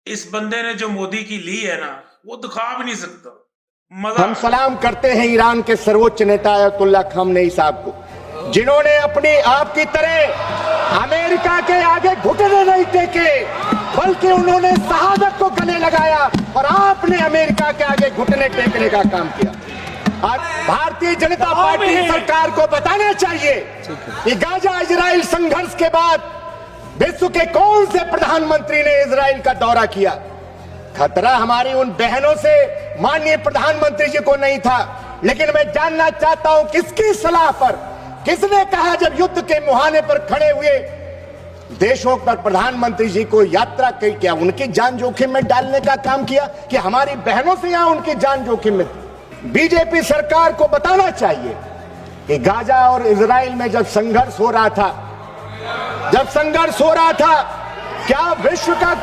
इस बंदे ने जो मोदी की ली है ना, वो दिखा भी नहीं सकता। हम सलाम करते हैं ईरान के सर्वोच्च नेता अयतुल्ला खामनेई साहब को, जिन्होंने अपनी आपकी तरह अमेरिका के आगे घुटने नहीं टेके, बल्कि उन्होंने शहादत को गले लगाया और आपने अमेरिका के आगे घुटने टेकने का काम किया। आज भारतीय जनता पार्टी सरकार को बताना चाहिए कि गाजा इजराइल संघर्ष के बाद विश्व के कौन से प्रधानमंत्री ने इजराइल का दौरा किया। खतरा हमारी उन बहनों से माननीय प्रधानमंत्री जी को नहीं था, लेकिन मैं जानना चाहता हूं किसकी सलाह पर, किसने कहा जब युद्ध के मुहाने पर खड़े हुए देशों पर प्रधानमंत्री जी को यात्रा की, क्या उनकी जान जोखिम में डालने का काम किया कि हमारी बहनों से यहां उनकी जान जोखिम में। बीजेपी सरकार को बताना चाहिए कि गाजा और इजराइल में जब संघर्ष हो रहा था, क्या विश्व का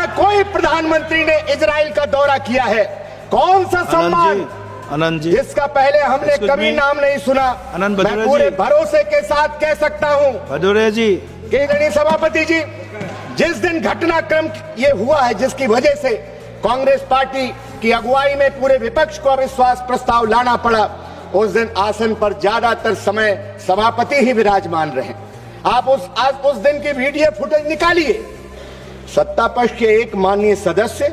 कोई प्रधानमंत्री ने इजराइल का दौरा किया है? कौन सा सम्मान आनंद जी, जिसका पहले हमने कभी नाम नहीं सुना। मैं पूरे भरोसे के साथ कह सकता हूं भदौरे जी, केंद्रीय सभापति जी, जिस दिन घटनाक्रम ये हुआ है जिसकी वजह से कांग्रेस पार्टी की अगुवाई में पूरे विपक्ष को अविश्वास प्रस्ताव लाना पड़ा, उस दिन आसन पर ज्यादातर समय सभापति ही विराजमान रहे। आप उस दिन की वीडियो फुटेज निकालिए। सत्ता पक्ष के एक माननीय सदस्य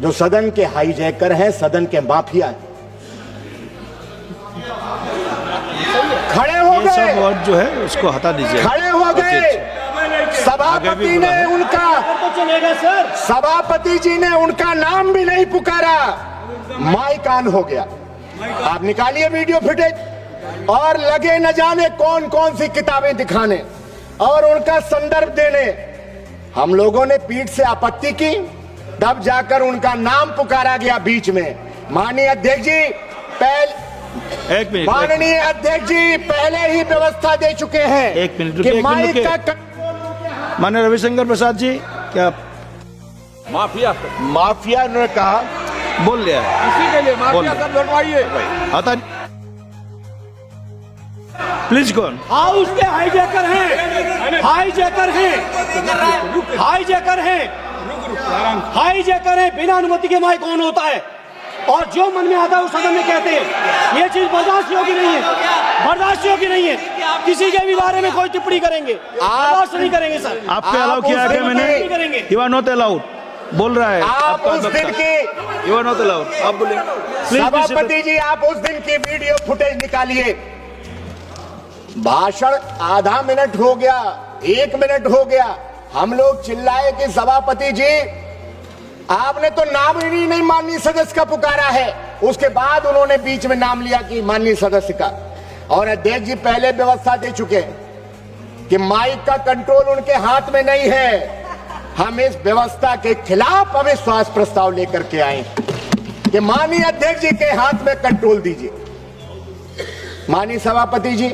जो सदन के हाईजैकर हैं, सदन के माफिया हैं, खड़े हो गए। सब वर्ड जो है उसको हटा दीजिए। खड़े हो गए। सभापति ने सभापति जी ने उनका नाम भी नहीं पुकारा, माइक ऑन हो गया। आप निकालिए वीडियो फुटेज और लगे न जाने कौन कौन सी किताबें दिखाने और उनका संदर्भ देने। हम लोगों ने पीठ से आपत्ति की, तब जाकर उनका नाम पुकारा गया बीच में। माननीय अध्यक्ष जी, माननीय अध्यक्ष जी पहले ही व्यवस्था दे चुके हैं। एक मिनट रुकिए, माननीय रविशंकर प्रसाद जी, क्या माफिया ने कहा, बोल लिया है इसी के लिए माफिया सब लौटवाइए। आता प्लीज कौन हाउस के हाईजैकर हैं, हाईजैकर हैं। बिना अनुमति के माइक ऑन होता है और जो मन में आता है उस सदन में कहते हैं। ये चीज बर्दाश्त योग्य नहीं है। किसी के भी बारे में कोई टिप्पणी करेंगे, बर्दाश्त नहीं करेंगे सर। आपके अलाउ किया है मैंने, यू आर नॉट अलाउड बोल रहा है। आप उस दिन की, यू आर नॉट अलाउड, आप बोले। सभापति जी आप उस दिन की वीडियो फुटेज निकालिए। भाषण आधा मिनट हो गया, 1 मिनट हो गया, हम लोग चिल्लाए कि सभापति जी आपने तो नाम ही नहीं माननीय सदस्य का पुकारा है। उसके बाद उन्होंने बीच में नाम लिया कि माननीय सदस्य का। और अध्यक्ष जी पहले व्यवस्था दे चुके कि माइक का कंट्रोल उनके हाथ में नहीं है। हम इस व्यवस्था के खिलाफ अविश्वास प्रस्ताव लेकर के आए कि माननीय अध्यक्ष जी के हाथ में कंट्रोल दीजिए। माननीय सभापति जी,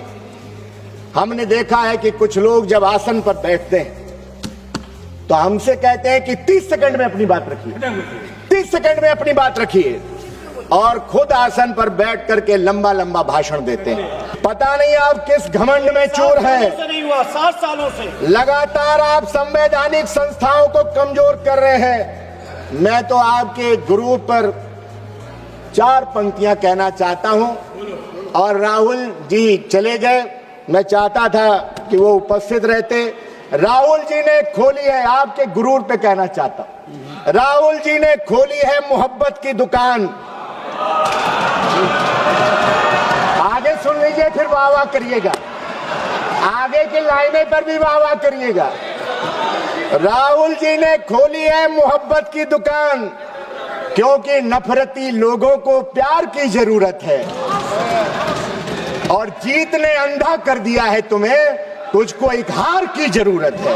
हमने देखा है कि कुछ लोग जब आसन पर बैठते हैं तो हमसे कहते हैं कि 30 सेकंड में अपनी बात रखिए, 30 सेकंड में अपनी बात रखिए, और खुद आसन पर बैठ करके लंबा लंबा भाषण देते हैं। पता नहीं आप किस घमंड में चोर हैं। 7 सालों से लगातार आप संवैधानिक संस्थाओं को कमजोर कर रहे हैं। मैं तो आपके गुरु पर 4 पंक्तियां कहना चाहता हूं, और राहुल जी चले गए, मैं चाहता था कि वो उपस्थित रहते। राहुल जी ने खोली है, आपके गुरूर पे कहना चाहता हूं, राहुल जी ने खोली है मोहब्बत की दुकान। आगे सुन लीजिए, फिर वाह वाह करिएगा, आगे की लाइनें पर भी वाह वाह करिएगा। राहुल जी ने खोली है मोहब्बत की दुकान, क्योंकि नफरती लोगों को प्यार की जरूरत है और जीत ने अंधा कर दिया है तुम्हें, तुझको एक हार की जरूरत है।